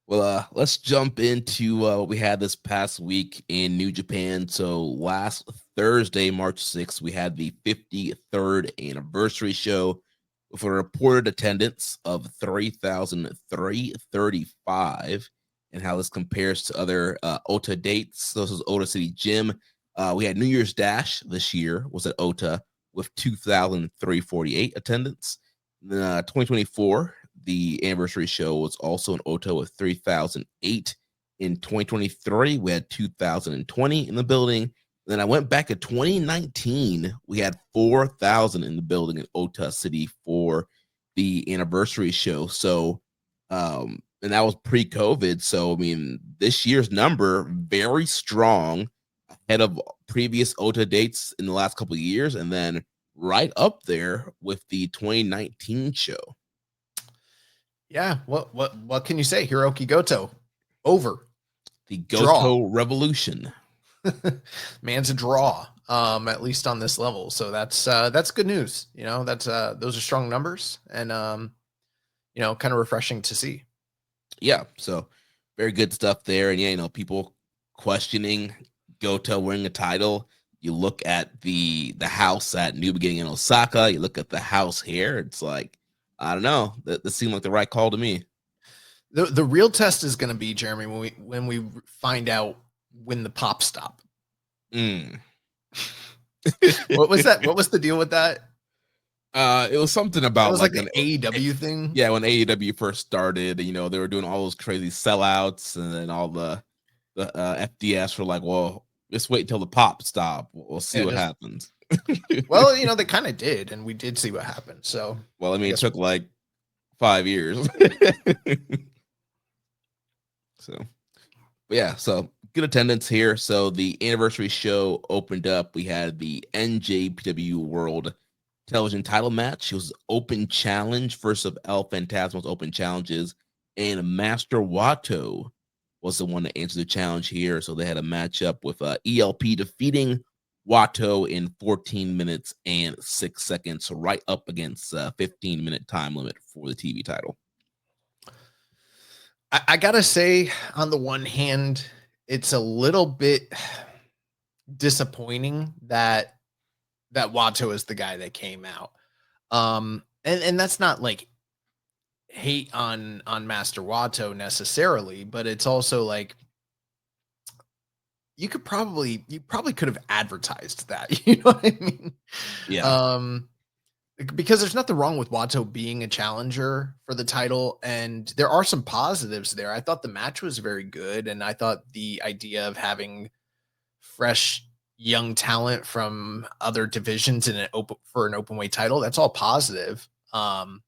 Well, let's jump into what we had this past week in New Japan. So last Thursday, March 6th, we had the 53rd anniversary show with a reported attendance of 3,335. And how this compares to other OTA dates. So this is Ota City Gym. We had New Year's Dash this year was at OTA with 2,348 attendance. 2024, the anniversary show was also in Oto with 3,008. In 2023, we had 2,020 in the building. Then I went back to 2019. We had 4,000 in the building in Ota City for the anniversary show. So, and that was pre-COVID. So, I mean, this year's number very strong, ahead of previous Ota dates in the last couple of years, and then right up there with the 2019 show. Yeah, what can you say? Hiroki Goto over. The Goto Revolution. Man's a draw, at least on this level. So that's good news. You know, that's those are strong numbers and you know, kind of refreshing to see. Yeah, so very good stuff there. And yeah, you know, people questioning Goto winning a title. You look at the house at New Beginning in Osaka, you look at the house here, it's like, I don't know. That seemed like the right call to me. The real test is going to be, Jeremy, when we find out when the pop stop. Mm. What was that? What was the deal with that? It was something about it was like an AEW thing. Yeah, when AEW first started, you know, they were doing all those crazy sellouts, and then all the FDS were like, well, just wait until the pop stop. We'll see what happens. Well, you know, they kind of did, and we did see what happened. So, well, I mean, it took like 5 years. So, but yeah, so good attendance here. So the anniversary show opened up. We had the NJPW World Television title match. It was open challenge, first of El Fantasma's open challenges, and Master Wato was the one that answered the challenge here. So they had a matchup with ELP defeating Wato in 14 minutes and 6 seconds, so right up against a 15-minute time limit for the TV title. I gotta say, on the one hand, it's a little bit disappointing that Wato is the guy that came out. And that's not like hate on Master Wato necessarily, but it's also like you probably could have advertised that. You know what I mean? Yeah. Because there's nothing wrong with Wato being a challenger for the title, and there are some positives there. I thought the match was very good, and I thought the idea of having fresh young talent from other divisions in an open weight title, that's all positive. And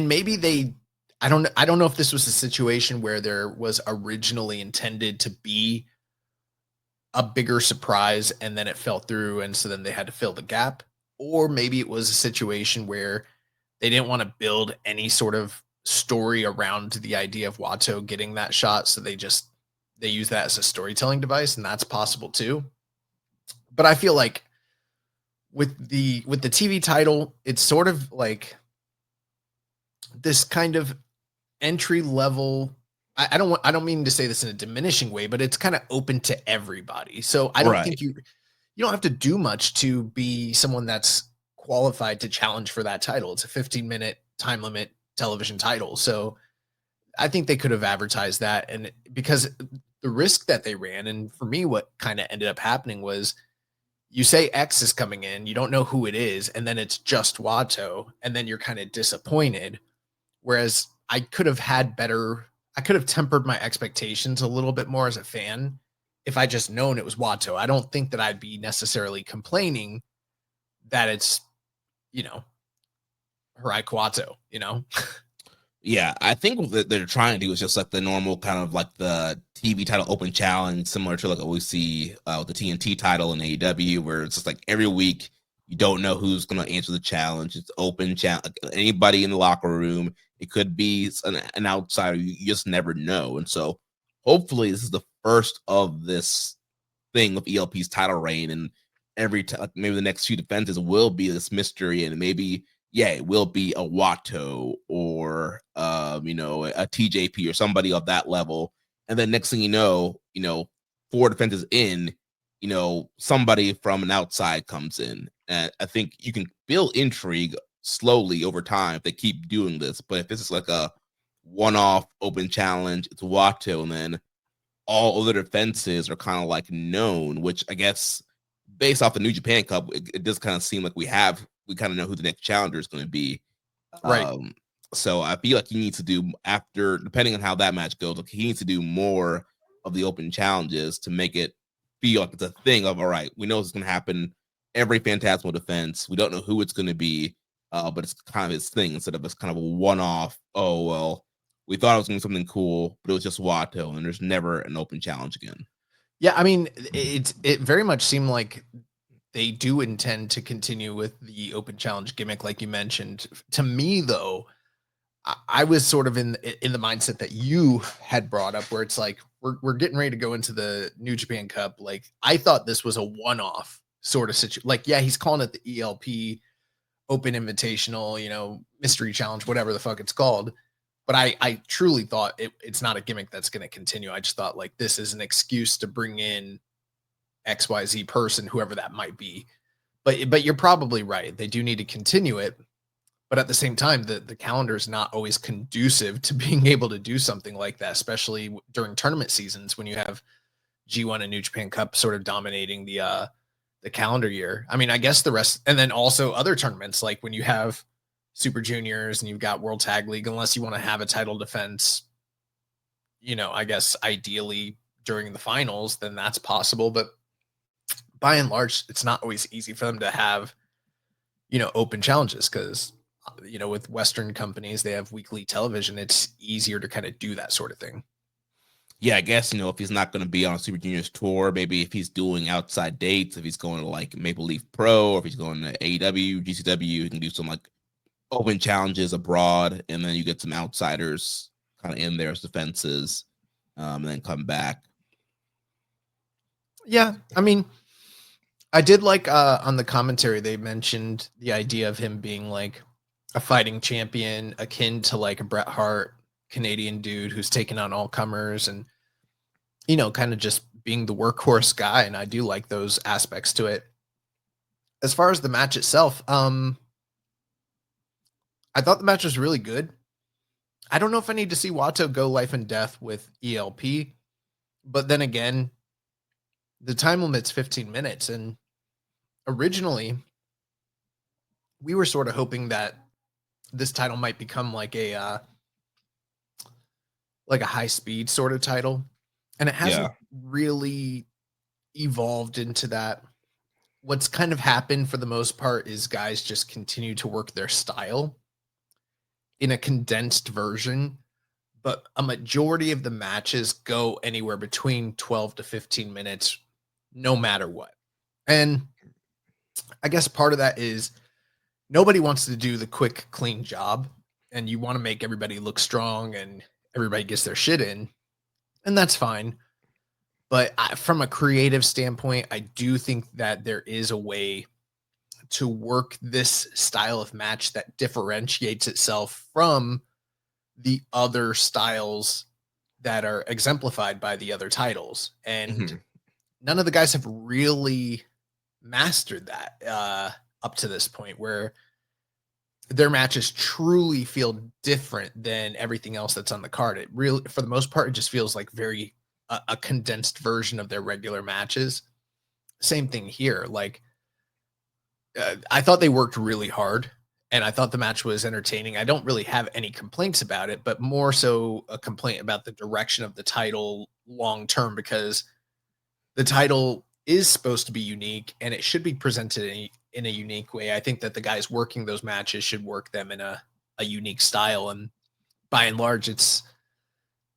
maybe I don't know if this was a situation where there was originally intended to be a bigger surprise and then it fell through, and so then they had to fill the gap. Or maybe it was a situation where they didn't want to build any sort of story around the idea of Wato getting that shot. So they use that as a storytelling device, and that's possible too. But I feel like with the TV title, it's sort of like this kind of entry level. I don't mean to say this in a diminishing way, but it's kind of open to everybody. So I don't think you don't have to do much to be someone that's qualified to challenge for that title. It's a 15-minute time limit television title. So I think they could have advertised that. And because the risk that they ran, and for me, what kind of ended up happening was you say X is coming in, you don't know who it is, and then it's just Wato, and then you're kind of disappointed. Whereas I could have tempered my expectations a little bit more as a fan if I just known it was Wato. I don't think that I'd be necessarily complaining that it's, you know, Hirai Kawato, you know? Yeah, I think what they're trying to do is just like the normal kind of like the TV title open challenge, similar to like what we see with the TNT title in AEW, where it's just like every week you don't know who's going to answer the challenge. It's open challenge, anybody in the locker room. It could be an outsider. You just never know. And so hopefully this is the first of this thing with ELP's title reign, and every maybe the next few defenses will be this mystery, and maybe yeah, it will be a Watto or a TJP or somebody of that level. And then next thing you know, 4 defenses in, somebody from an outside comes in. And I think you can build intrigue slowly over time if they keep doing this. But if this is like a one-off open challenge, it's Watto, and then all other defenses are kind of like known, which I guess based off the New Japan Cup, it does kind of seem like we kind of know who the next challenger is going to be. Right. So I feel like he needs to do, after, depending on how that match goes, like he needs to do more of the open challenges to make it feel like it's a thing of, all right, we know it's going to happen every Phantasmal defense. We don't know who it's going to be, but it's kind of his thing instead of it's kind of a one-off. Oh, well, we thought it was going to be something cool, but it was just Watto, and there's never an open challenge again. Yeah, I mean, it very much seemed like they do intend to continue with the open challenge gimmick, like you mentioned. To me, though, I was sort of in the mindset that you had brought up, where it's like we're getting ready to go into the New Japan Cup. Like I thought this was a one-off sort of situation. Like, yeah, he's calling it the ELP Open Invitational, mystery challenge, whatever the fuck it's called. But I truly thought it's not a gimmick that's going to continue. I just thought like this is an excuse to bring in XYZ person, whoever that might be. But you're probably right. They do need to continue it. But at the same time, the calendar is not always conducive to being able to do something like that, especially during tournament seasons when you have G1 and New Japan Cup sort of dominating the calendar year. I mean, I guess the rest, and then also other tournaments, like when you have Super Juniors and you've got World Tag League, unless you want to have a title defense, I guess ideally during the finals, then that's possible. But by and large, it's not always easy for them to have, open challenges because, with Western companies, they have weekly television. It's easier to kind of do that sort of thing. Yeah, I guess, if he's not going to be on a Super Juniors tour, maybe if he's doing outside dates, if he's going to like Maple Leaf Pro, or if he's going to AEW, GCW, he can do some like open challenges abroad, and then you get some outsiders kind of in there as defenses, and then come back. Yeah, I mean, I did like on the commentary they mentioned the idea of him being like a fighting champion akin to like a Bret Hart, Canadian dude who's taken on all comers and kind of just being the workhorse guy, and I do like those aspects to it. As far as the match itself, I thought the match was really good. I don't know if I need to see Watto go life and death with ELP, but then again, the time limit's 15 minutes, and originally we were sort of hoping that this title might become like a high speed sort of title, and it hasn't really evolved into that. What's kind of happened for the most part is guys just continue to work their style in a condensed version, but a majority of the matches go anywhere between 12 to 15 minutes no matter what. And I guess part of that is nobody wants to do the quick clean job, and you want to make everybody look strong and everybody gets their shit in, and that's fine. But from a creative standpoint, I do think that there is a way to work this style of match that differentiates itself from the other styles that are exemplified by the other titles. And none of the guys have really mastered that up to this point, where their matches truly feel different than everything else that's on the card. It really, for the most part, it just feels like very a condensed version of their regular matches. Same thing here. Like, I thought they worked really hard, and I thought the match was entertaining. I don't really have any complaints about it, but more so a complaint about the direction of the title long term, because the title is supposed to be unique and it should be presented in a unique way. I think that the guys working those matches should work them in a unique style, and by and large, it's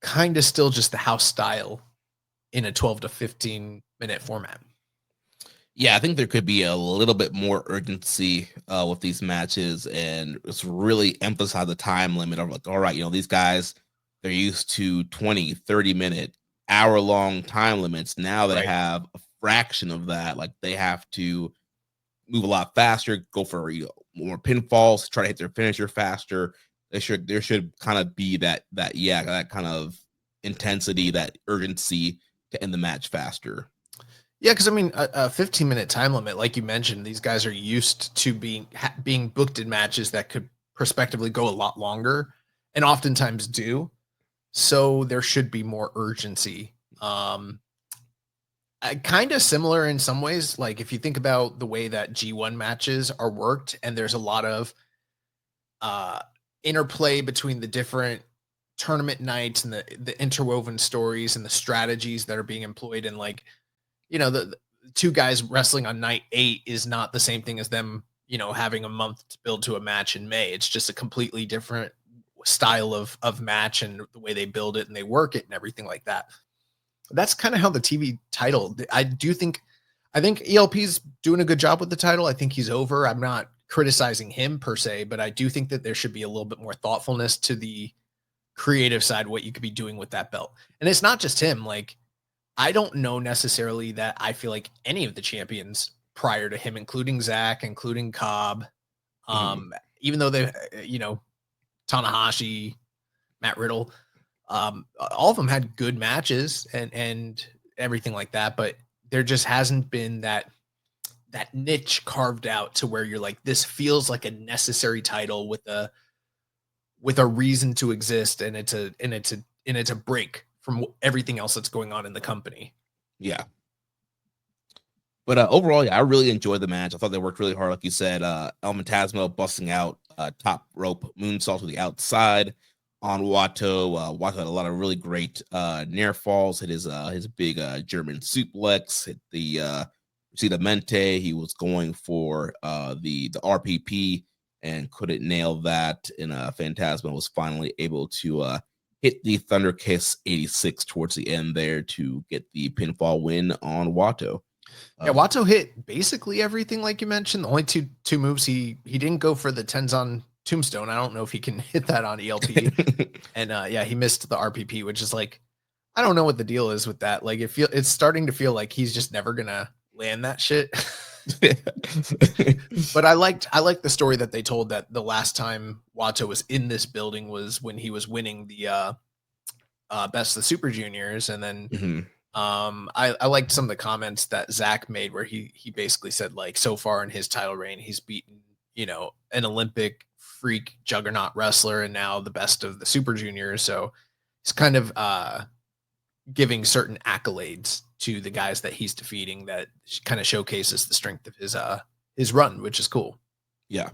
kind of still just the house style in a 12 to 15 minute format. Yeah, I think there could be a little bit more urgency with these matches, and it's really emphasize the time limit of like, all right, these guys, they're used to 20, 30-minute, hour-long time limits. Now they have a fraction of that. Like, they have to move a lot faster, go for more pinfalls, try to hit their finisher faster. There should kind of be that kind of intensity, that urgency to end the match faster. Yeah, because I mean, a 15-minute time limit, like you mentioned, these guys are used to being booked in matches that could prospectively go a lot longer, and oftentimes do. So there should be more urgency. Kind of similar in some ways. Like if you think about the way that G1 matches are worked, and there's a lot of uh, interplay between the different tournament nights and the interwoven stories and the strategies that are being employed, and like the two guys wrestling on night 8 is not the same thing as them, having a month to build to a match in May. It's just a completely different style of match, and the way they build it and they work it and everything like that. That's kind of how the TV title. I think ELP's doing a good job with the title. I think he's over. I'm not criticizing him per se, but I do think that there should be a little bit more thoughtfulness to the creative side, what you could be doing with that belt. And it's not just him. Like, I don't know necessarily that I feel like any of the champions prior to him, including Zach, including Cobb, even though they, Tanahashi, Matt Riddle, all of them had good matches and everything like that, but there just hasn't been that niche carved out to where you're like, this feels like a necessary title with a reason to exist, and it's a break from everything else that's going on in the company. Yeah. But overall, yeah, I really enjoyed the match. I thought they worked really hard, like you said. El Fantasma busting out top rope moonsault to the outside on Watto. Watto had a lot of really great near falls. Hit his big German suplex. Hit the Mente. He was going for the RPP and couldn't nail that. And Phantasma was finally able to hit the Thunder Kiss 86 towards the end there to get the pinfall win on Watto. Yeah, Watto hit basically everything, like you mentioned. The only two moves he didn't go for the Tenzon Tombstone. I don't know if he can hit that on ELP. And he missed the RPP, which is like, I don't know what the deal is with that. Like it's starting to feel like he's just never gonna land that shit. But I liked the story that they told, that the last time Watto was in this building was when he was winning the Best of the Super Juniors, and then I liked some of the comments that Zach made where he basically said, like, so far in his title reign, he's beaten, an Olympic freak juggernaut wrestler and now the best of the Super Juniors. So he's kind of giving certain accolades to the guys that he's defeating that kind of showcases the strength of his run, which is cool. Yeah.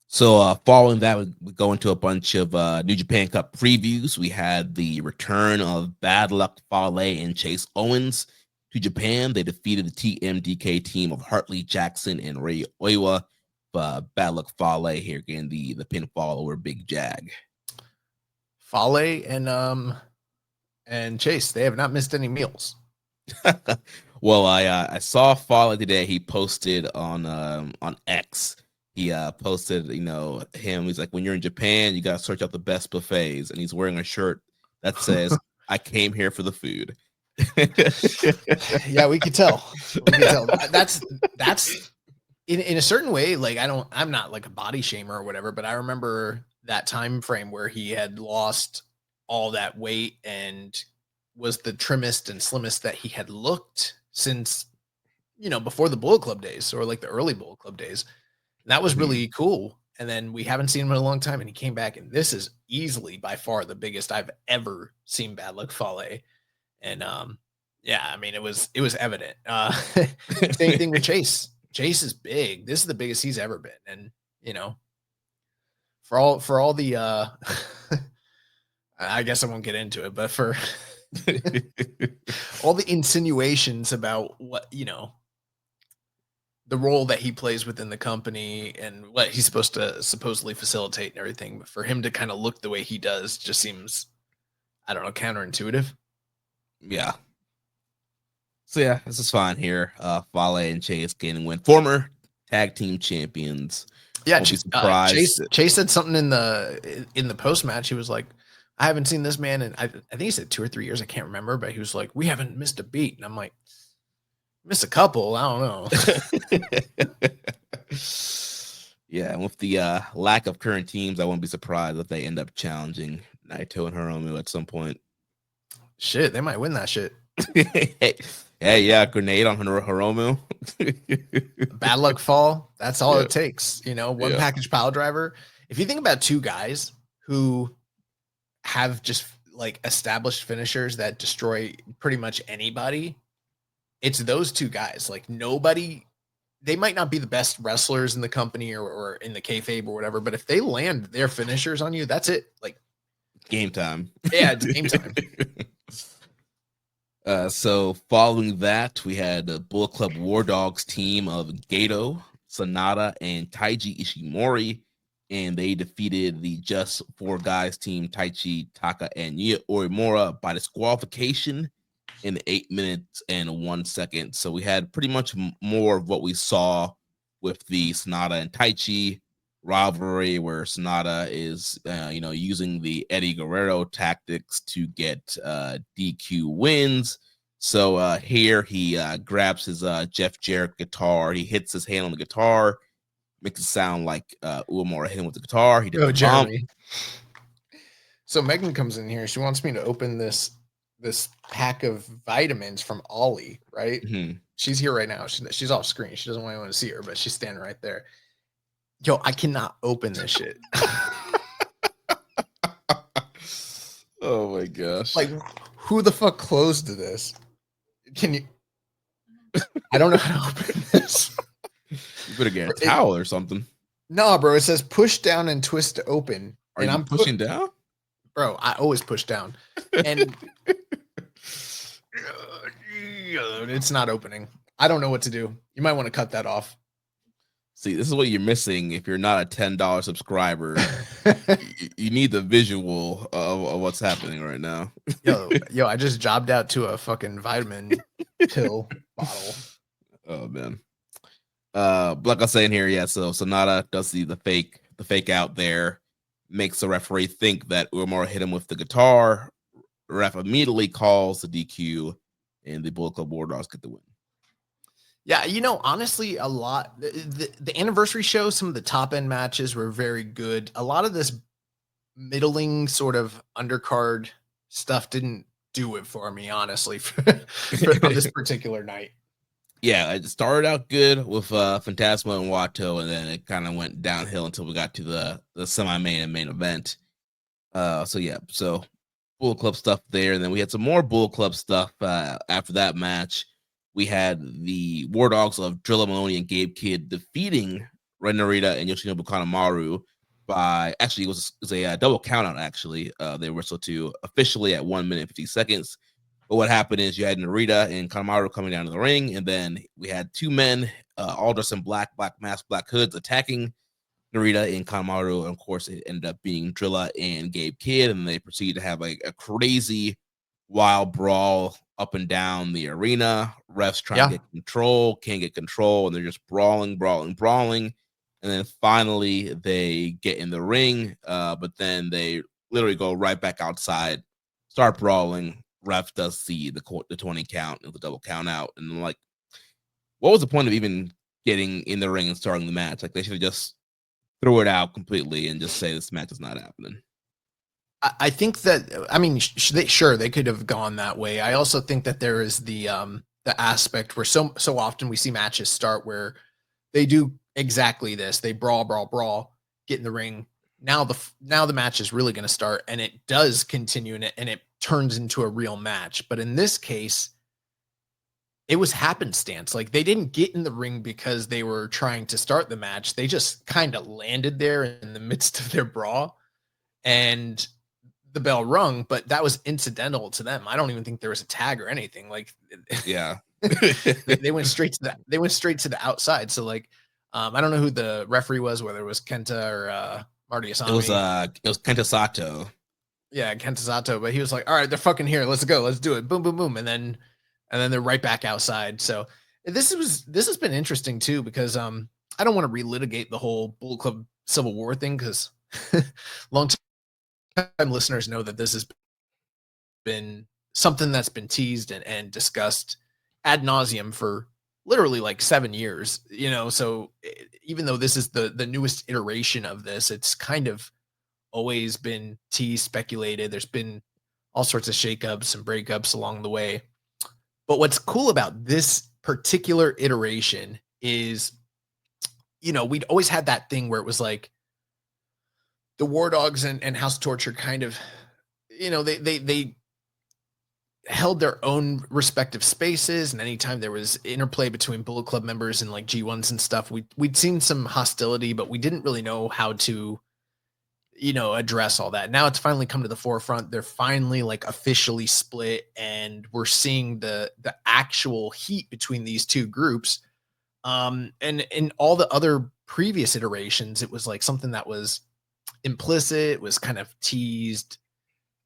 So following that, we go into a bunch of New Japan Cup previews. We had the return of Bad Luck Fale and Chase Owens to Japan. They defeated the TMDK team of Hartley Jackson and Ray Oiwa. Bad Luck Fale here getting the pinfall over Big Jag. Fale and Chase, they have not missed any meals. Well, I saw Fale today. He posted on X. He posted, him. He's like, when you're in Japan, you got to search out the best buffets. And he's wearing a shirt that says, I came here for the food. Yeah, we could tell. That's in a certain way. Like, I'm not like a body shamer or whatever, but I remember that time frame where he had lost all that weight and was the trimmest and slimmest that he had looked since, before the Bullet Club days, or like the early Bullet Club days. And that was really cool. And then we haven't seen him in a long time, and he came back, and this is easily by far the biggest I've ever seen Bad Luck Fale. And I mean, it was evident. Same thing with Chase. Chase is big. This is the biggest he's ever been. And for all the I guess I won't get into it, but for all the insinuations about what, the role that he plays within the company and what he's supposed to supposedly facilitate and everything, but for him to kind of look the way he does just seems, I don't know, counterintuitive. Yeah. So yeah, this is fine here. Fale and Chase getting win. Former tag team champions. Yeah, Chase said something in the post match. He was like, I haven't seen this man, and I think he said 2 or 3 years. I can't remember, but he was like, we haven't missed a beat. And I'm like, miss a couple. I don't know. Yeah, and with the lack of current teams, I wouldn't be surprised if they end up challenging Naito and Hiromu at some point. Shit, they might win that shit. Hey, yeah, grenade on Hiromu. Bad luck fall. That's all Yeah, it takes. One yeah. package pile driver. If you think about two guys who have just like established finishers that destroy pretty much anybody, it's those two guys. Like nobody, they might not be the best wrestlers in the company or in the kayfabe or whatever, but if they land their finishers on you, that's it. Like Game time. yeah, it's game time. So following that, we had the Bullet Club War Dogs team of Gato, Sonata, and Taiji Ishimori, and they defeated the Just Four Guys team, Taichi, Taka, and Yuya Orimura by disqualification in 8 minutes and 1 second. So we had pretty much more of what we saw with the Sonata and Taichi rivalry, where Sonata is, using the Eddie Guerrero tactics to get DQ wins. So here he grabs his Jeff Jarrett guitar. He hits his hand on the guitar, makes it sound like Uemura hit him with the guitar. He did the bump. Jeremy. So Megan comes in here. She wants me to open this pack of vitamins from Ollie, right? Mm-hmm. She's here right now. She's off screen. She doesn't want anyone to see her, but she's standing right there. Yo, I cannot open this shit. Oh my gosh. Like, who the fuck closed this? Can you? I don't know how to open this. You better get a towel or something. No, bro. It says push down and twist to open. Are you pushing down? Bro, I always push down. And it's not opening. I don't know what to do. You might want to cut that off. See, this is what you're missing if you're not a $10 subscriber. You need the visual of what's happening right now. Yo, I just jobbed out to a fucking vitamin pill bottle. Oh man. Like I was saying here, yeah. So Sonata does the fake out there, makes the referee think that Uemura hit him with the guitar. The ref immediately calls the DQ, and the Bullet Club War Dogs get the win. Yeah, honestly, a lot. The anniversary show, some of the top end matches were very good. A lot of this middling sort of undercard stuff didn't do it for me, honestly, for on this particular night. Yeah, it started out good with Phantasmo and Wato, and then it kind of went downhill until we got to the semi-main and main event. So Bullet Club stuff there, and then we had some more Bullet Club stuff after that match. We had the War Dogs of Drilla Maloney and Gabe Kidd defeating Ren Narita and Yoshinobu Kanemaru by, actually, it was a double countout, actually. They wrestled to officially at 1 minute 50 seconds. But what happened is you had Narita and Kanemaru coming down to the ring, and then we had two men, all dressed in black mask, black hoods, attacking Narita and Kanemaru. And of course, it ended up being Drilla and Gabe Kidd, and they proceeded to have a crazy wild brawl up and down the arena. Refs trying to get control, can't get control, and they're just brawling. And then finally they get in the ring, but then they literally go right back outside, start brawling. Ref does see the 20 count and the double count out. And I'm like, what was the point of even getting in the ring and starting the match? Like, they should have just threw it out completely and just say this match is not happening. I think that, I mean, sure, they could have gone that way. I also think that there is the aspect where so often we see matches start where they do exactly this. They brawl, get in the ring. Now the match is really going to start, and it does continue, and it turns into a real match. But in this case, it was happenstance. Like, they didn't get in the ring because they were trying to start the match. They just kind of landed there in the midst of their brawl, and the bell rung, but that was incidental to them. I don't even think there was a tag or anything. Like, yeah, they went straight to that. They went straight to the outside. So like, I don't know who the referee was, whether it was Kenta or Marty Asami. It was Kenta Sato. Yeah, Kenta Sato. But he was like, "All right, they're fucking here. Let's go. Let's do it. Boom, boom, boom." And then they're right back outside. So this has been interesting too, because I don't want to relitigate the whole Bullet Club Civil War thing, because long time listeners know that this has been something that's been teased and discussed ad nauseum for literally like 7 years, so even though this is the newest iteration of this, it's kind of always been teased, speculated. There's been all sorts of shakeups and breakups along the way. But what's cool about this particular iteration is, we'd always had that thing where it was like the War Dogs and House of Torture kind of, they held their own respective spaces, and anytime there was interplay between Bullet Club members and like G1s and stuff, we'd seen some hostility, but we didn't really know how to address all that. Now it's finally come to the forefront. They're finally like officially split, and we're seeing the actual heat between these two groups. And in all the other previous iterations, it was like something that was implicit, was kind of teased,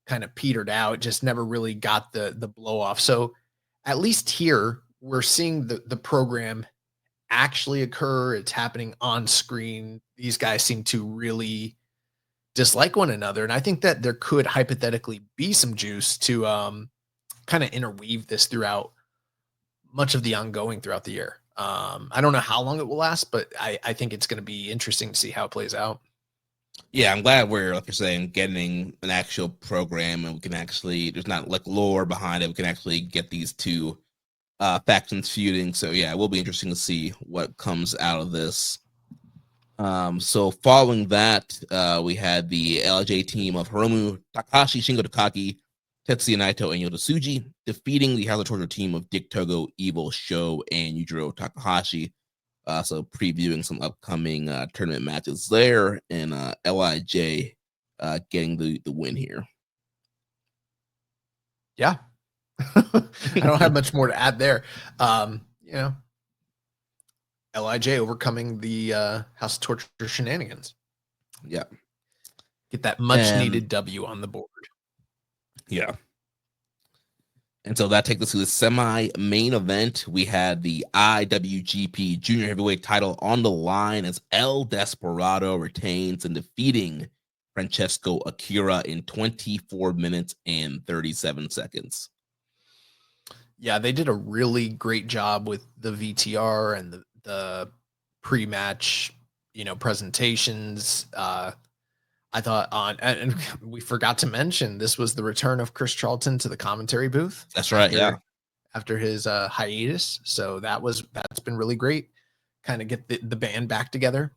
kind of petered out, just never really got the blow off. So at least here we're seeing the program actually occur. It's happening on screen. These guys seem to really dislike one another, and I think that there could hypothetically be some juice to kind of interweave this throughout much of the ongoing throughout the year. I don't know how long it will last, but I think it's going to be interesting to see how it plays out. Yeah, I'm glad we're, like you're saying, getting an actual program, and we can actually, there's not like lore behind it. We can actually get these two factions feuding. So yeah, it will be interesting to see what comes out of this. So following that, we had the LJ team of Hiromu Takahashi, Shingo Takagi, Tetsuya Naito, and Yota Tsuji, defeating the House of Torture team of Dick Togo, Evil Show, and Yujiro Takahashi. So previewing some upcoming tournament matches there, and LIJ getting the win here. Yeah. I don't have much more to add there. LIJ overcoming the House of Torture shenanigans. Yeah. Get that much needed W on the board. Yeah. And so that takes us to the semi-main event. We had the IWGP Junior Heavyweight title on the line as El Desperado retains and defeating Francesco Akira in 24 minutes and 37 seconds. Yeah, they did a really great job with the VTR and the pre-match, presentations. I thought and we forgot to mention this was the return of Chris Charlton to the commentary booth. That's right. After his hiatus. So that's been really great. Kind of get the band back together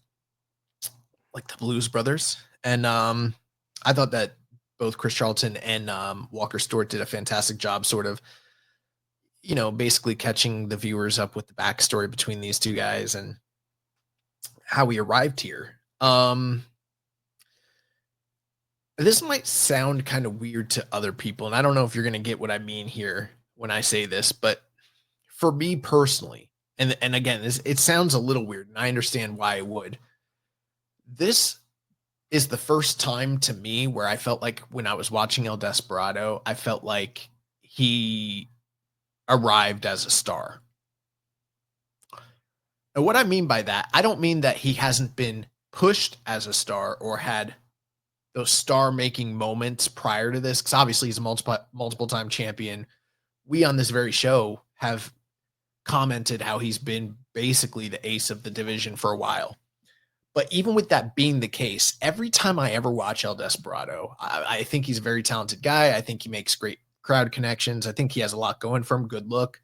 like the Blues Brothers. And I thought that both Chris Charlton and Walker Stewart did a fantastic job sort of, basically catching the viewers up with the backstory between these two guys and how we arrived here. This might sound kind of weird to other people, and I don't know if you're going to get what I mean here when I say this, but for me personally, and again, it sounds a little weird, and I understand why it would. This is the first time to me where I felt like when I was watching El Desperado, I felt like he arrived as a star. And what I mean by that, I don't mean that he hasn't been pushed as a star or had those star-making moments prior to this, because obviously he's a multiple-time champion. We on this very show have commented how he's been basically the ace of the division for a while. But even with that being the case, every time I ever watch El Desperado, I think he's a very talented guy. I think he makes great crowd connections. I think he has a lot going for him, good look.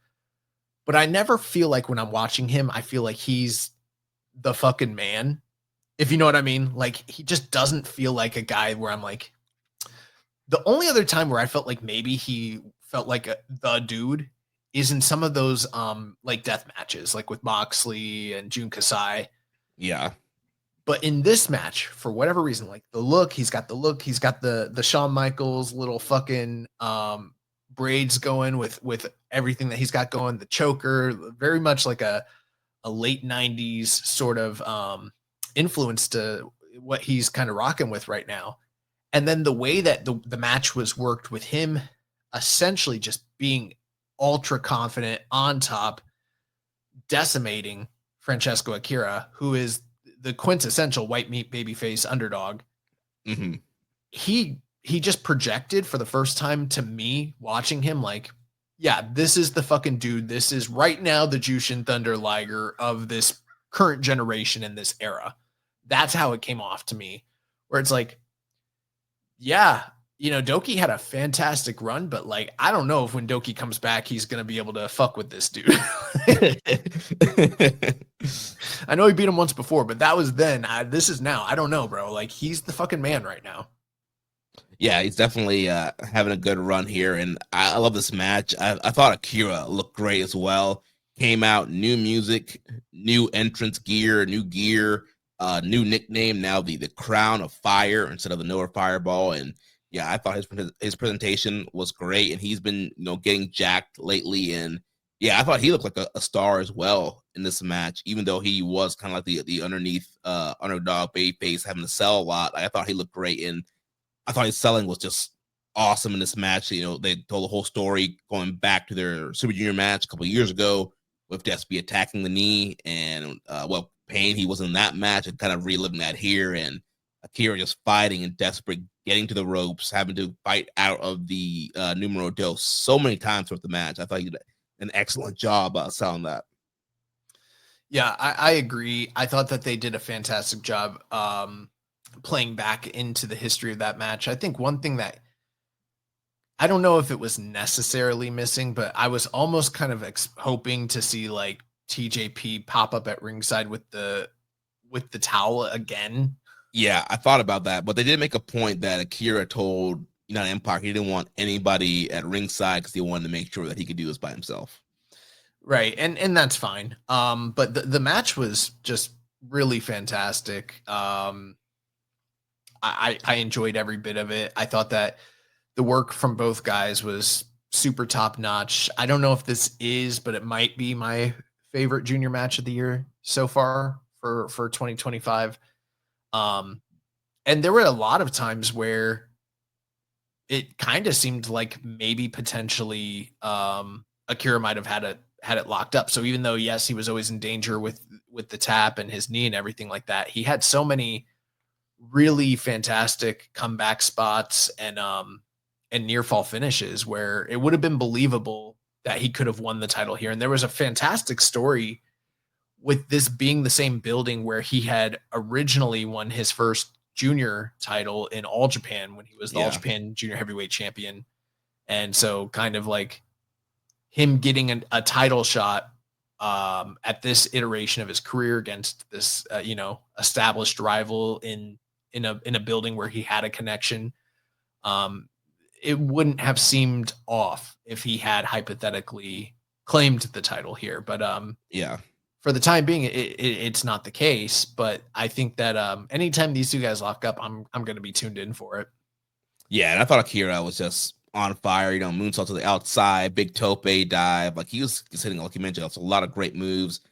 But I never feel like when I'm watching him, I feel like he's the fucking man. If you know what I mean, like he just doesn't feel like a guy where I'm like, the only other time where I felt like maybe he felt like the dude is in some of those like death matches, like with Moxley and Jun Kasai. Yeah. But in this match, for whatever reason, like the look, he's got the Shawn Michaels little fucking braids going with everything that he's got going, the choker, very much like a late 90s sort of influence to what he's kind of rocking with right now. And then the way that the match was worked with him essentially just being ultra confident on top, decimating Francesco Akira, who is the quintessential white meat babyface underdog. Mm-hmm. He just projected for the first time to me watching him like yeah, this is the fucking dude. This is right now the Jushin Thunder Liger of this current generation in this era. That's how it came off to me, where it's like, yeah, Doki had a fantastic run, but like, I don't know if when Doki comes back, he's gonna be able to fuck with this dude. I know he beat him once before, but that was then. This is now. I don't know, bro. Like, he's the fucking man right now. Yeah, he's definitely having a good run here, and I love this match. I thought Akira looked great as well. Came out, new music, new entrance gear, new nickname. Now the Crown of Fire instead of the Noah Fireball, and yeah, I thought his presentation was great, and he's been getting jacked lately, and yeah, I thought he looked like a star as well in this match, even though he was kind of like the underneath underdog babyface having to sell a lot. I thought he looked great and I thought his selling was just awesome in this match. They told the whole story going back to their Super Junior match a couple of years ago with Despy attacking the knee and, Payne, he was in that match and kind of reliving that here. And Akira just fighting and desperate, getting to the ropes, having to fight out of the numero dos so many times throughout the match. I thought he did an excellent job selling that. Yeah, I agree. I thought that they did a fantastic job playing back into the history of that match. I think one thing that I don't know if it was necessarily missing, but I was almost kind of hoping to see like TJP pop up at ringside with the towel again. Yeah, I thought about that, but they did make a point that Akira told United Empire he didn't want anybody at ringside because he wanted to make sure that he could do this by himself. Right, and that's fine. But the match was just really fantastic. I enjoyed every bit of it. I thought that the work from both guys was super top notch. I don't know if this is, but it might be my favorite junior match of the year so far for 2025. And there were a lot of times where it kind of seemed like maybe potentially Akira might have had it locked up. So even though yes, he was always in danger with the tap and his knee and everything like that, he had so many really fantastic comeback spots and near fall finishes where it would have been believable that he could have won the title here. And there was a fantastic story with this being the same building where he had originally won his first junior title in All Japan when he was the All Japan junior heavyweight champion. And so kind of like him getting a title shot at this iteration of his career against this, established rival in a building where he had a connection. It wouldn't have seemed off if he had hypothetically claimed the title here, but for the time being, it's not the case. But I think that anytime these two guys lock up, I'm going to be tuned in for it. Yeah, and I thought Akira was just on fire. Moonsault to the outside, big tope dive. Like he was just hitting, like you mentioned, a lot of great moves.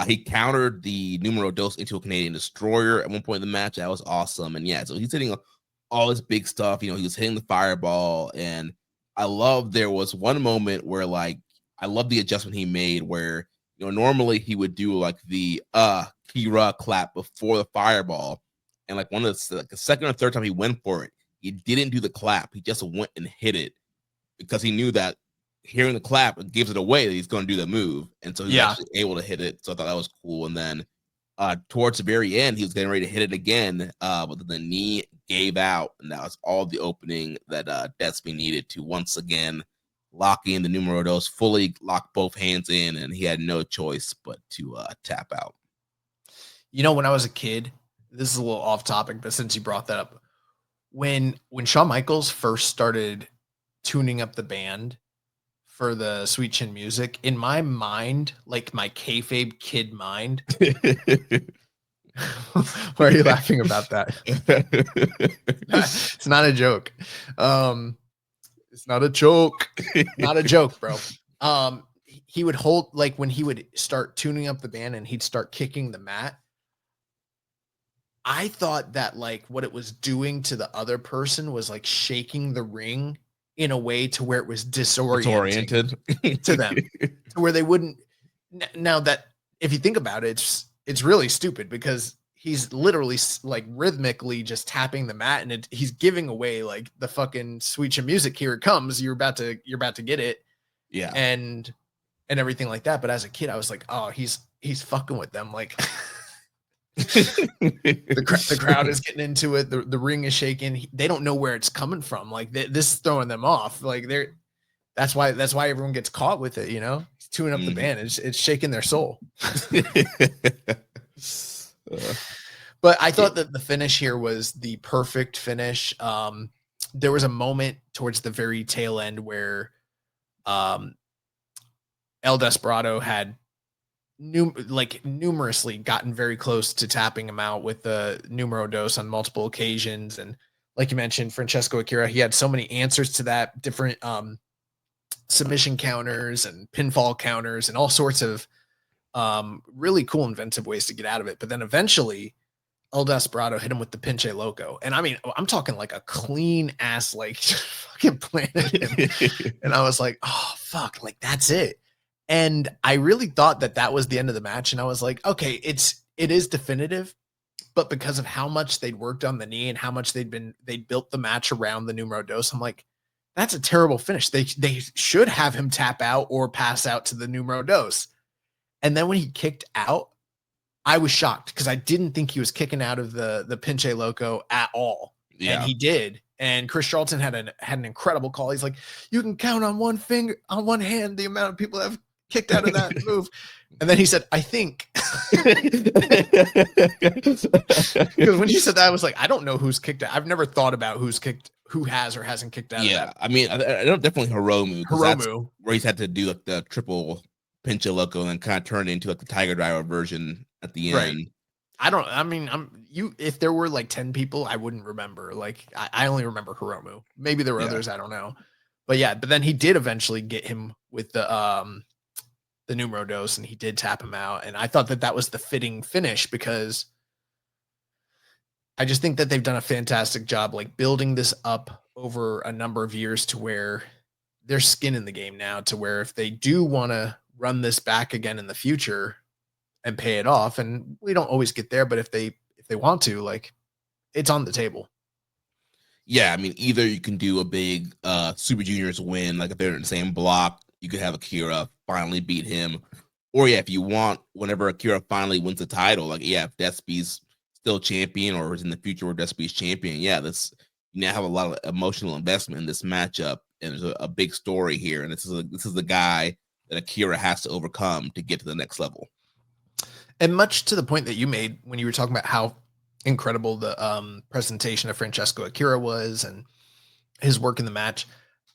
He countered the numero dos into a Canadian destroyer at one point in the match. That was awesome. And yeah, so he's hitting all this big stuff. He was hitting the fireball, and I love there was one moment where like I love the adjustment he made where normally he would do like the Kira clap before the fireball, and like the second or third time he went for it, he didn't do the clap. He just went and hit it because he knew that hearing the clap gives it away that he's going to do the move, and so he was actually able to hit it. So I thought that was cool. And then towards the very end, he was getting ready to hit it again, but the knee gave out, and that was all the opening that Despy needed to once again lock in the numero dos, fully lock both hands in, and he had no choice but to tap out. When I was a kid, this is a little off topic, but since you brought that up, when Shawn Michaels first started tuning up the band for the Sweet Chin music, in my mind, like my kayfabe kid mind. Why are you laughing about that? It's not a joke. It's not a joke. Not a joke, bro. He would hold, like when he would start tuning up the band and he'd start kicking the mat. I thought that like what it was doing to the other person was like shaking the ring in a way to where it was disoriented to them, to where they wouldn't. Now that if you think about it, it's really stupid because he's literally like rhythmically just tapping the mat, and he's giving away like the fucking Sweet Chin music. Here it comes. You're about to get it. Yeah. and everything like that. But as a kid, I was like, oh, he's fucking with them. Like the crowd is getting into it. The ring is shaking. They don't know where it's coming from. Like this is throwing them off. Like that's why everyone gets caught with it. You know, it's tuning up the band. It's shaking their soul. But I thought that the finish here was the perfect finish. There was a moment towards the very tail end where El Desperado had numerously gotten very close to tapping him out with the numero dos on multiple occasions. And like you mentioned, Francesco Akira, he had so many answers to that, different submission counters and pinfall counters and all sorts of really cool inventive ways to get out of it. But then eventually El Desperado hit him with the Pinche Loco. And I mean, I'm talking like a clean ass, like fucking planted him. And I was like, oh, fuck, like that's it. And I really thought that was the end of the match. And I was like, okay, it is definitive. But because of how much they'd worked on the knee and how much they'd built the match around the numero dos, I'm like, that's a terrible finish. They should have him tap out or pass out to the numero dos. And then when he kicked out, I was shocked because I didn't think he was kicking out of the Pinche Loco at all. Yeah. And he did. And Chris Charlton had an incredible call. He's like, you can count on one hand the amount of people that have kicked out of that move. And then he said, I think. Because when you said that, I was like, I don't know who's kicked out. I've never thought about who has or hasn't kicked out. Yeah, I mean, I don't definitely Hiromu, where he's had to do like the triple Pinche Loco and then kind of turn it into like the Tiger Driver version at the end. If there were like 10 people, I wouldn't remember. Like I only remember Hiromu. Maybe there were others, I don't know. But yeah, but then he did eventually get him with the numero dos, and he did tap him out. And I thought that was the fitting finish because I just think that they've done a fantastic job like building this up over a number of years to where there's skin in the game now, to where if they do want to run this back again in the future and pay it off, and we don't always get there, but if they want to, like, it's on the table. Yeah, I mean, either you can do a big Super Juniors win, like if they're in the same block, you could have Akira finally beat him. Or yeah, if you want, whenever Akira finally wins the title, like if Despy's still champion or is in the future where Despy's champion, you now have a lot of emotional investment in this matchup, and there's a big story here, and this is the guy that Akira has to overcome to get to the next level. And much to the point that you made when you were talking about how incredible the presentation of Francesco Akira was and his work in the match,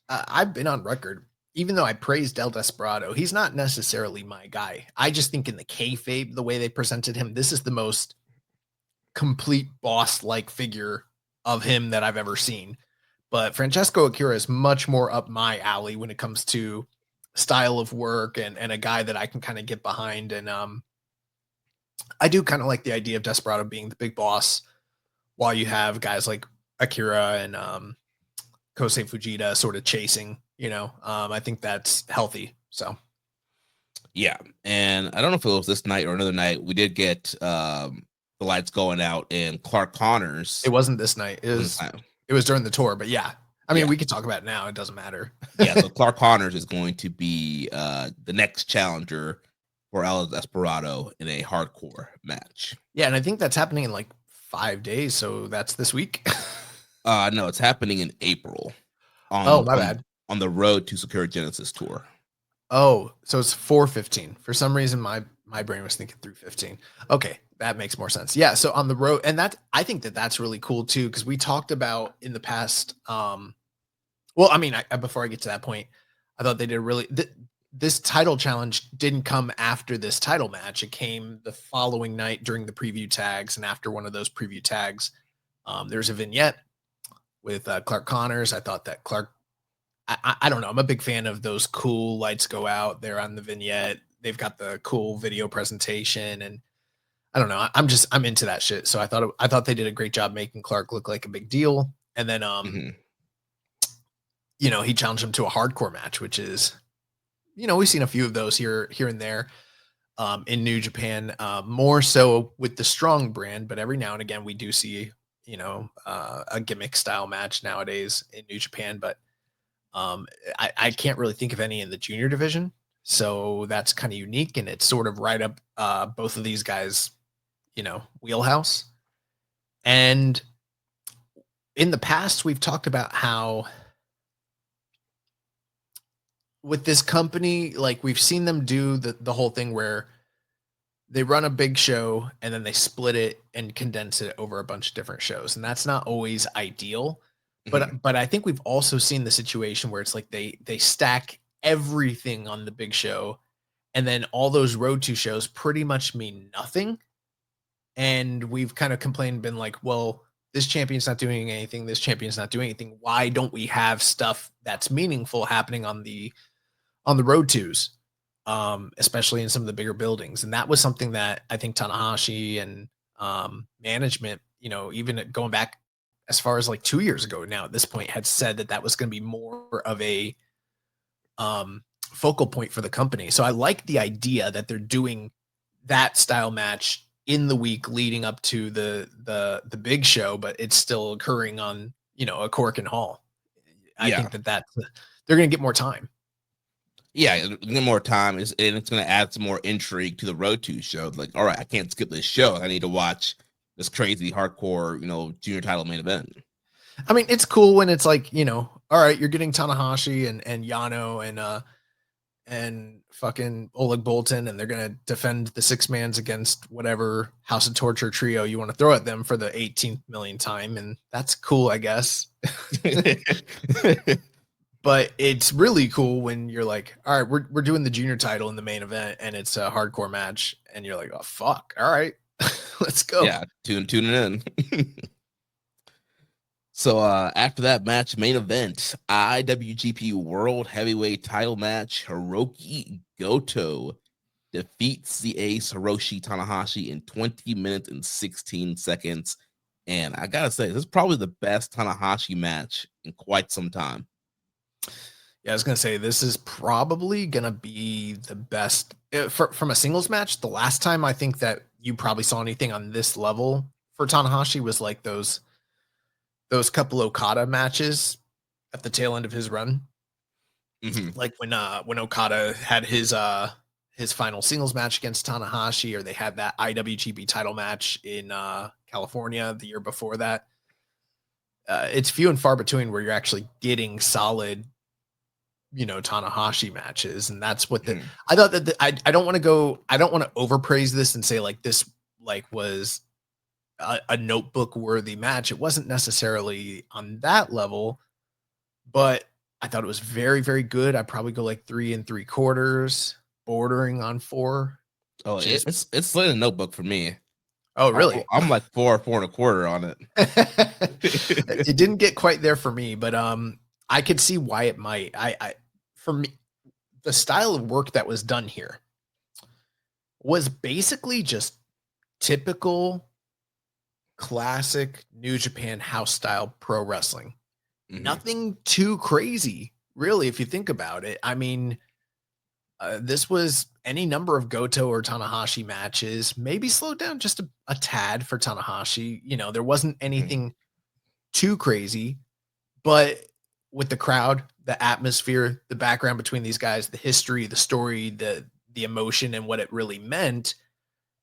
I've been on record, even though I praised El Desperado, he's not necessarily my guy. I just think in the kayfabe, the way they presented him, this is the most complete boss-like figure of him that I've ever seen. But Francesco Akira is much more up my alley when it comes to style of work and a guy that I can kind of get behind. And I do kind of like the idea of Desperado being the big boss while you have guys like Akira and Kosei Fujita sort of chasing, I think that's healthy. So. Yeah. And I don't know if it was this night or another night, we did get the lights going out and Clark Connors. It wasn't this night. It was during the tour, but yeah. I mean, we could talk about it now. It doesn't matter. Yeah. So Clark Connors is going to be the next challenger for El Desperado in a hardcore match. Yeah, and I think that's happening in like 5 days, so that's this week. No, it's happening in April. My bad. On the road to Sakura Genesis tour. Oh, so it's 4/15. For some reason, my brain was thinking 3/15. Okay, that makes more sense. Yeah, so on the road, and I think that's really cool too, because we talked about in the past. Well, I mean, before I get to that point, I thought they did really. This title challenge didn't come after this title match. It came the following night during the preview tags. And after one of those preview tags, there's a vignette with Clark Connors. I thought that Clark, I don't know. I'm a big fan of those cool lights go out there on the vignette. They've got the cool video presentation, and I don't know. I'm into that shit. So I thought they did a great job making Clark look like a big deal. And then, he challenged him to a hardcore match, which is, we've seen a few of those here and there in New Japan, more so with the Strong brand, but every now and again we do see, a gimmick style match nowadays in New Japan. But I can't really think of any in the junior division, so that's kind of unique, and it's sort of right up both of these guys, wheelhouse. And in the past, we've talked about how with this company, like we've seen them do the whole thing where they run a big show and then they split it and condense it over a bunch of different shows. And that's not always ideal. Mhm. But I think we've also seen the situation where it's like they stack everything on the big show, and then all those road to shows pretty much mean nothing. And we've kind of complained, been like, well, this champion's not doing anything, this champion's not doing anything. Why don't we have stuff that's meaningful happening on the road twos, especially in some of the bigger buildings? And that was something that I think Tanahashi and management, even going back as far as like 2 years ago now at this point, had said that that was going to be more of a focal point for the company. So I like the idea that they're doing that style match in the week leading up to the big show, but it's still occurring on a Cork and Hall. I Yeah. think that they're going to get more time. Yeah, get more time, and it's going to add some more intrigue to the Road to show. Like, all right, I can't skip this show. I need to watch this crazy hardcore, junior title main event. I mean, it's cool when it's like, all right, you're getting Tanahashi and Yano and fucking Oleg Boltin, and they're gonna defend the six mans against whatever House of Torture trio you want to throw at them for the 18th million time, and that's cool, I guess. But it's really cool when you're like, all right, we're doing the junior title in the main event, and it's a hardcore match, and you're like, oh fuck, all right, let's go. Yeah, tuning in. So after that match, main event, IWGP World Heavyweight Title match, Hiroki Goto defeats the ace Hiroshi Tanahashi in 20 minutes and 16 seconds. And I gotta say, this is probably the best Tanahashi match in quite some time. Yeah, I was gonna say this is probably gonna be the best from a singles match. The last time I think that you probably saw anything on this level for Tanahashi was like those couple Okada matches at the tail end of his run. Mm-hmm. Like when Okada had his final singles match against Tanahashi, or they had that IWGP title match in California the year before that. It's few and far between where you're actually getting solid, Tanahashi matches, and that's what Mm-hmm. I thought that I don't want to overpraise this and say like this like was a notebook worthy match. It wasn't necessarily on that level, but I thought it was very, very good. I'd probably go like 3 3/4, bordering on 4. Oh, Which is it's in a notebook for me. Oh, really? I'm like 4.25 on it. It didn't get quite there for me, but I could see why it might. I for me, the style of work that was done here was basically just typical classic New Japan house style pro wrestling. Mm-hmm. Nothing too crazy, really, if you think about it. I mean, this was any number of Goto or Tanahashi matches, maybe slowed down just a tad for Tanahashi. There wasn't anything too crazy, but with the crowd, the atmosphere, the background between these guys, the history, the story, the emotion, and what it really meant.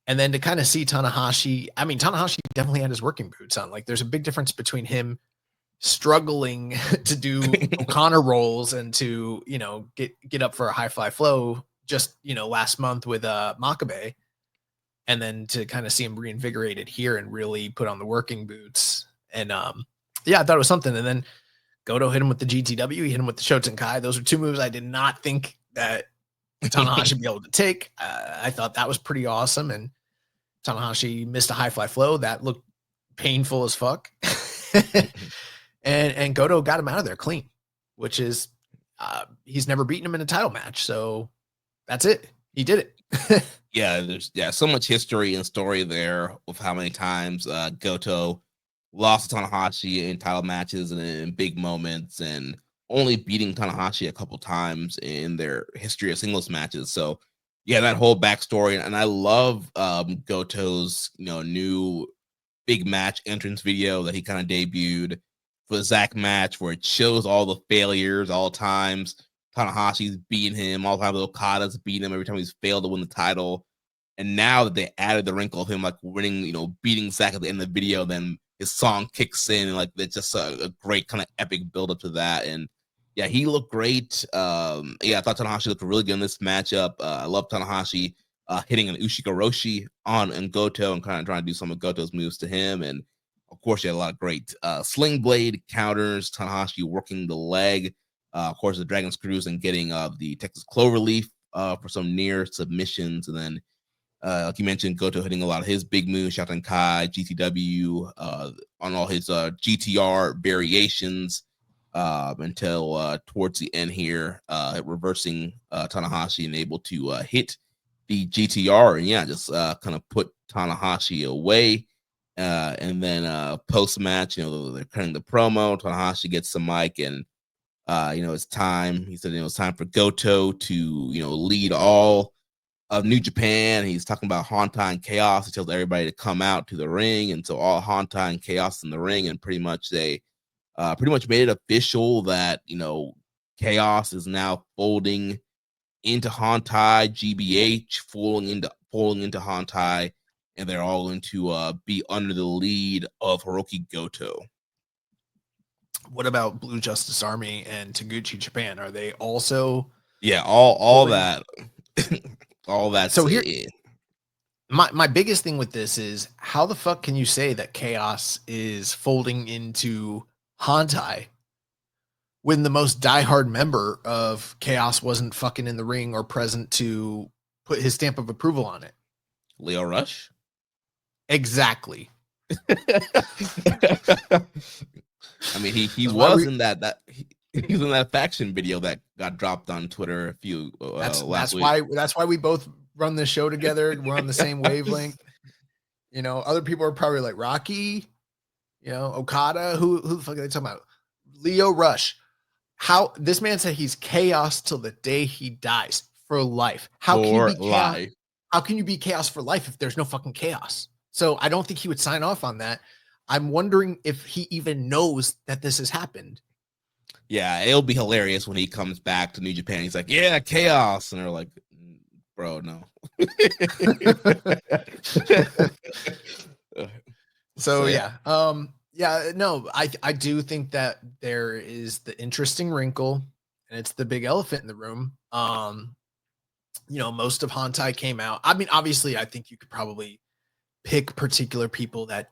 And then to kind of see Tanahashi, I mean, Tanahashi definitely had his working boots on. Like, there's a big difference between him struggling to do O'Connor rolls and to, get up for a high fly flow just, last month with Makabe. And then to kind of see him reinvigorated here and really put on the working boots. And yeah, I thought it was something. And then Goto hit him with the GTW, he hit him with the Shotenkai. Those are two moves I did not think that Tanahashi would be able to take. I thought that was pretty awesome. And Tanahashi missed a high fly flow that looked painful as fuck. and Goto got him out of there clean, which is he's never beaten him in a title match. So that's it. He did it. Yeah, there's so much history and story there of how many times Goto lost to Tanahashi in title matches and in big moments, and only beating Tanahashi a couple times in their history of singles matches. So yeah, that whole backstory, and I love Goto's new big match entrance video that he kind of debuted. for the Zack match where it shows all the failures, all times Tanahashi's beating him, all the times Okada's beating him every time he's failed to win the title. And now that they added the wrinkle of him like winning, beating Zack at the end of the video, then his song kicks in, and like it's just a great kind of epic build up to that. And yeah, he looked great. I thought Tanahashi looked really good in this matchup. I love Tanahashi hitting an Ushigoroshi on Goto and kind of trying to do some of Goto's moves to him. And of course, you had a lot of great sling blade counters. Tanahashi working the leg. Of course, the Dragon Screws and getting the Texas Cloverleaf for some near submissions. And then, like you mentioned, Goto hitting a lot of his big moves, Shoten Kai, GTW, on all his GTR variations until towards the end here, reversing Tanahashi and able to hit the GTR and just kind of put Tanahashi away. And then post match, they're cutting the promo. Tanahashi gets the mic and it's time. He said it's time for Goto to lead all of New Japan. He's talking about Hontai and Chaos. He tells everybody to come out to the ring, and so all Hontai and Chaos in the ring, and pretty much they made it official that Chaos is now folding into Hontai, GBH falling into Hontai, and they're all going to be under the lead of Hiroki Goto. What about Blue Justice Army and Taguchi Japan? Are they also? Yeah, all that. All that. So here, my biggest thing with this is how the fuck can you say that Chaos is folding into Hontai when the most diehard member of Chaos wasn't fucking in the ring or present to put his stamp of approval on it? Leo Rush? Exactly. I mean, he was in that he was in that faction video that got dropped on Twitter a few last week. That's why we both run this show together. We're on the same wavelength. Other people are probably like Rocky, Okada. Who the fuck are they talking about? Leo Rush. How this man said he's Chaos till the day he dies for life. How can you be Chaos? How can you be Chaos for life if there's no fucking Chaos? So I don't think he would sign off on that. I'm wondering if he even knows that this has happened. Yeah, it'll be hilarious when he comes back to New Japan. He's like, yeah, Chaos. And they're like, bro, no. So yeah. No, I do think that there is the interesting wrinkle, and it's the big elephant in the room. Most of Hontai came out. I mean, obviously, I think you could probably pick particular people that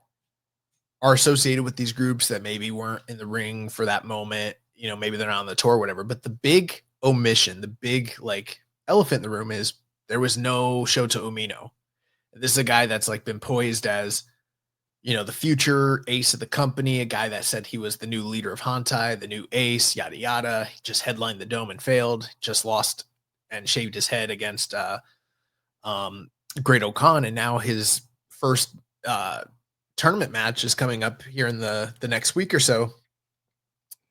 are associated with these groups that maybe weren't in the ring for that moment. Maybe they're not on the tour or whatever. But the big omission, the big elephant in the room is there was no Shota Umino. This is a guy that's been poised as, the future ace of the company, a guy that said he was the new leader of Hontai, the new ace, yada, yada. He just headlined the Dome and failed, just lost and shaved his head against Great Okan. And now his first tournament match is coming up here in the next week or so.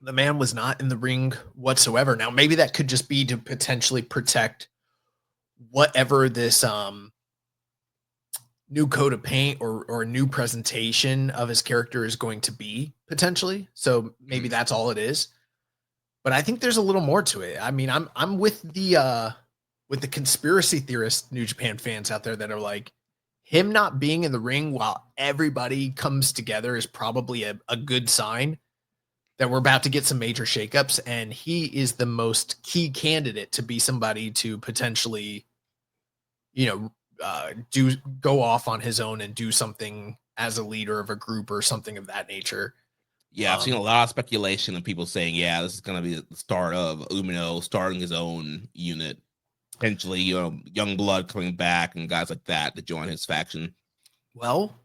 The man was not in the ring whatsoever. Now, maybe that could just be to potentially protect whatever this new coat of paint or new presentation of his character is going to be potentially. So maybe that's all it is. But I think there's a little more to it. I mean, I'm with the conspiracy theorist New Japan fans out there that are like, him not being in the ring while everybody comes together is probably a good sign that we're about to get some major shakeups, and he is the most key candidate to be somebody to potentially, go off on his own and do something as a leader of a group or something of that nature. Yeah, I've seen a lot of speculation of people saying, yeah, this is going to be the start of Umino starting his own unit. Potentially, young blood coming back and guys like that to join his faction. Well,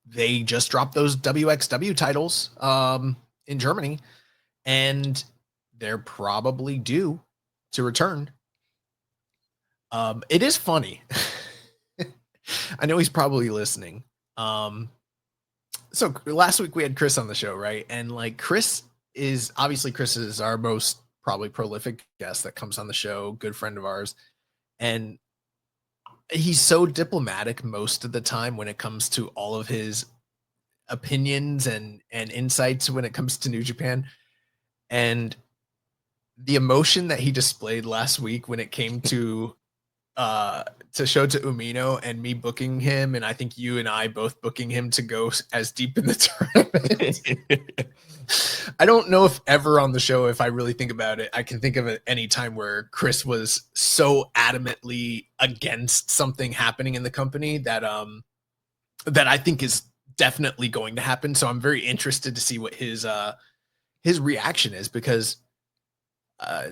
they just dropped those WXW titles in Germany, and they're probably due to return. It is funny. I know he's probably listening. So last week we had Chris on the show, right? And Chris is our most probably prolific guest that comes on the show, good friend of ours. And he's so diplomatic most of the time when it comes to all of his opinions and insights when it comes to New Japan. And the emotion that he displayed last week when it came to Shota Umino and me booking him, and I think you and I both booking him to go as deep in the tournament. I don't know if ever on the show, if I really think about it, I can think of any time where Chris was so adamantly against something happening in the company that that I think is definitely going to happen. So I'm very interested to see what his reaction is, because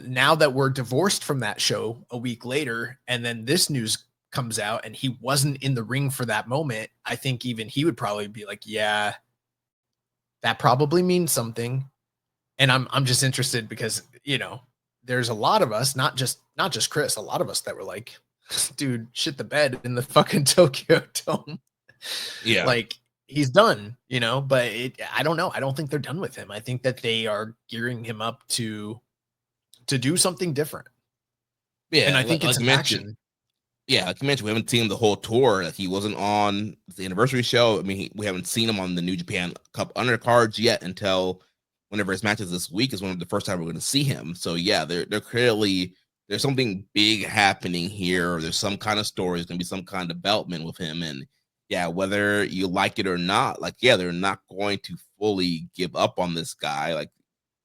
now that we're divorced from that show a week later, and then this news comes out and he wasn't in the ring for that moment, I think even he would probably be like, yeah, that probably means something. And I'm just interested because, you know, there's a lot of us, not just Chris, a lot of us that were like, dude, shit the bed in the fucking Tokyo Dome. Yeah. Like, he's done, you know, but I don't know. I don't think they're done with him. I think that they are gearing him up to do something different. Yeah. And I think it's Like a you mentioned. faction. Yeah, like you mentioned, we haven't seen him the whole tour. Like he wasn't on the anniversary show. I mean, we haven't seen him on the New Japan Cup undercards yet until whenever his matches this week is one of the first time we're going to see him. So yeah, they're clearly there's something big happening here. There's some kind of story. There's going to be some kind of development with him, and yeah, whether you like it or not, like yeah, they're not going to fully give up on this guy. Like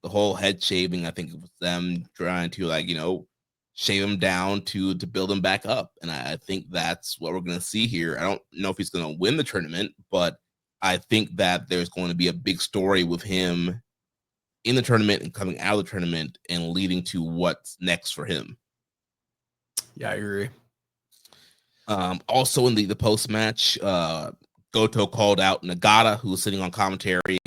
the whole head shaving, I think it was them trying to like shave him down to build him back up. And I think that's what we're going to see here. I don't know if he's going to win the tournament, but I think that there's going to be a big story with him in the tournament and coming out of the tournament and leading to what's next for him. Yeah, I agree. Also in the post match, Goto called out Nagata, who was sitting on commentary,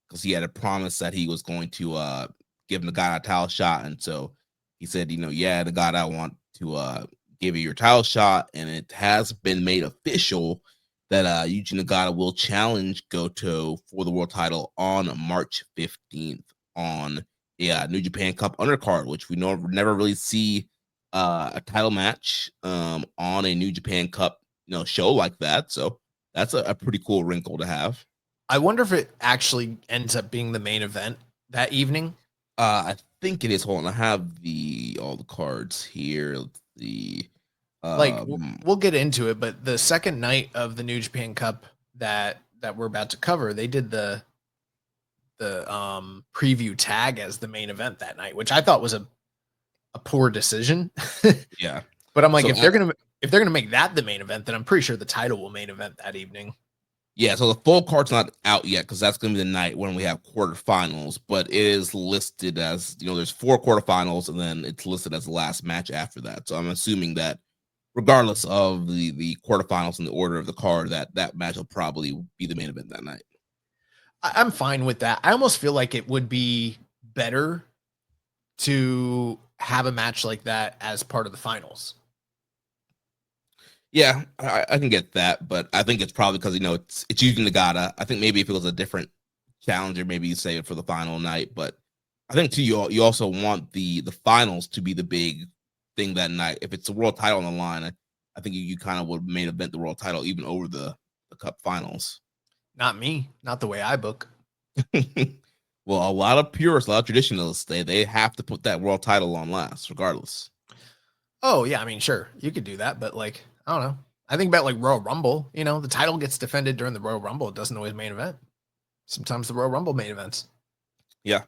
because he had a promise that he was going to give Nagata a title shot. And so he said, yeah, Nagata, I want to give you your title shot. And it has been made official that Yuji Nagata will challenge Goto for the world title on March 15th on a New Japan Cup undercard, which we never really see a title match on a New Japan Cup show like that. So that's a pretty cool wrinkle to have. I wonder if it actually ends up being the main event that evening. I think it is. Hold on, I have all the cards here. Like we'll get into it, but the second night of the New Japan Cup that we're about to cover, they did the preview tag as the main event that night, which I thought was a poor decision. Yeah, but I'm like, so if they're gonna make that the main event, then I'm pretty sure the title will main event that evening. Yeah, so the full card's not out yet because that's going to be the night when we have quarterfinals, but it is listed as, there's 4 quarterfinals and then it's listed as the last match after that. So I'm assuming that regardless of the quarterfinals and the order of the card, that match will probably be the main event that night. I'm fine with that. I almost feel like it would be better to have a match like that as part of the finals. Yeah, I can get that, but I think it's probably because it's using Nagata. I think maybe if it was a different challenger, maybe you save it for the final night. But I think too, you also want the finals to be the big thing that night. If it's the world title on the line, I think you kind of would main event the world title even over the cup finals. Not me, not the way I book. Well, a lot of purists, a lot of traditionalists, they have to put that world title on last, regardless. Oh yeah, I mean, sure, you could do that, but like, I don't know. I think about like Royal Rumble. The title gets defended during the Royal Rumble. It doesn't always main event. Sometimes the Royal Rumble main events. Yeah,